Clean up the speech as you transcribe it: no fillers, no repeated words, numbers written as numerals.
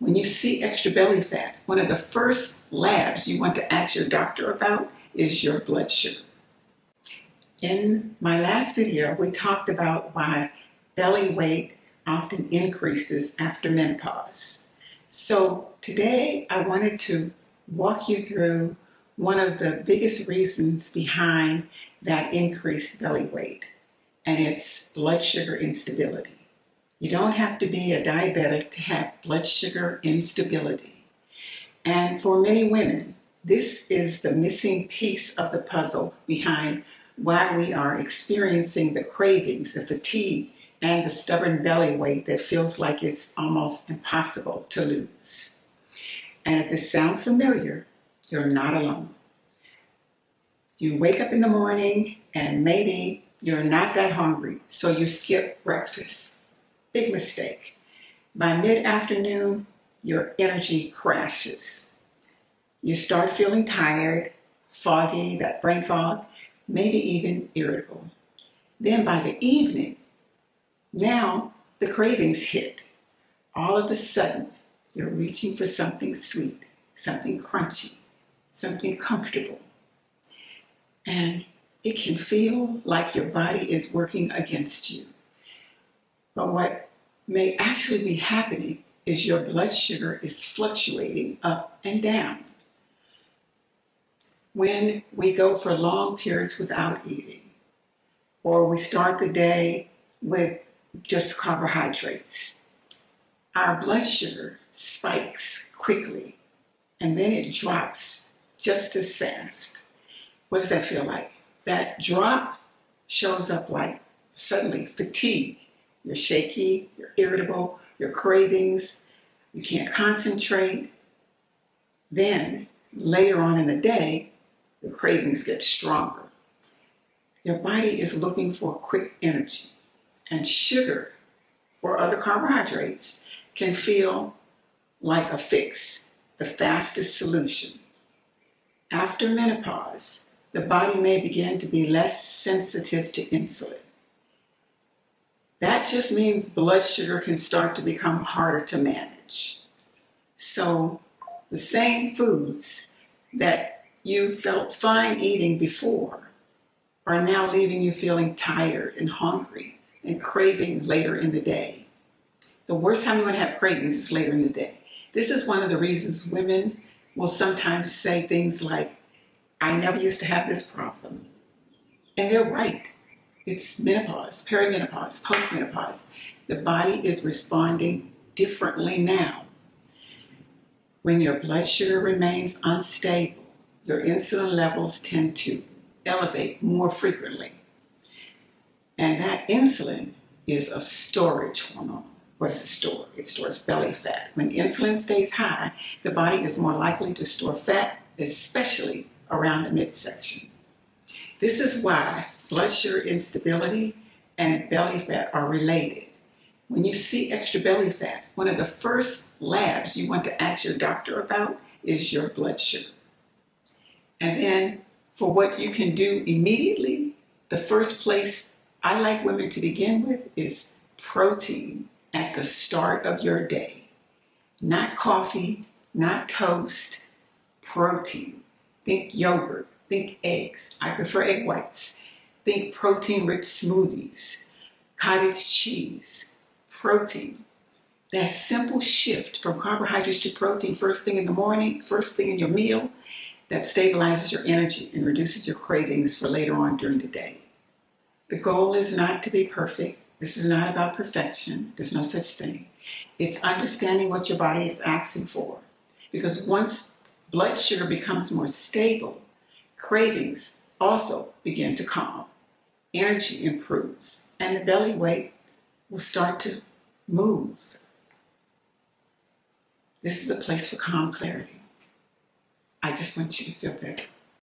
When you see extra belly fat, one of the first labs you want to ask your doctor about is your blood sugar. In my last video, we talked about why belly weight often increases after menopause. So today I wanted to walk you through one of the biggest reasons behind that increased belly weight, and it's blood sugar instability. You don't have to be a diabetic to have blood sugar instability. And for many women, this is the missing piece of the puzzle behind why we are experiencing the cravings, the fatigue, and the stubborn belly weight that feels like it's almost impossible to lose. And if this sounds familiar, you're not alone. You wake up in the morning and maybe you're not that hungry, so you skip breakfast. Big mistake. By mid-afternoon, your energy crashes. You start feeling tired, foggy, that brain fog, maybe even irritable. Then by the evening, now the cravings hit. All of a sudden, you're reaching for something sweet, something crunchy, something comfortable. And it can feel like your body is working against you. But what may actually be happening is your blood sugar is fluctuating up and down. When we go for long periods without eating, or we start the day with just carbohydrates, our blood sugar spikes quickly and then it drops just as fast. What does that feel like? That drop shows up like suddenly fatigue. You're shaky, you're irritable, your cravings, you can't concentrate. Then later on in the day, the cravings get stronger. Your body is looking for quick energy, and sugar or other carbohydrates can feel like a fix, the fastest solution. After menopause, the body may begin to be less sensitive to insulin. That just means blood sugar can start to become harder to manage. So the same foods that you felt fine eating before are now leaving you feeling tired and hungry and craving later in the day. The worst time you want to have cravings is later in the day. This is one of the reasons women will sometimes say things like, I never used to have this problem. And they're right. It's menopause, perimenopause, postmenopause. The body is responding differently now. When your blood sugar remains unstable, your insulin levels tend to elevate more frequently. And that insulin is a storage hormone. What does it store? It stores belly fat. When insulin stays high, the body is more likely to store fat, especially around the midsection. This is why blood sugar instability and belly fat are related. When you see extra belly fat, one of the first labs you want to ask your doctor about is your blood sugar. And then for what you can do immediately, the first place I like women to begin with is protein at the start of your day. Not coffee, not toast, protein. Think yogurt, think eggs. I prefer egg whites. Think protein-rich smoothies, cottage cheese, protein. That simple shift from carbohydrates to protein first thing in the morning, first thing in your meal, that stabilizes your energy and reduces your cravings for later on during the day. The goal is not to be perfect. This is not about perfection. There's no such thing. It's understanding what your body is asking for. Because once blood sugar becomes more stable, cravings also begin to calm. Energy improves, and the belly weight will start to move. This is a place for calm clarity. I just want you to feel better.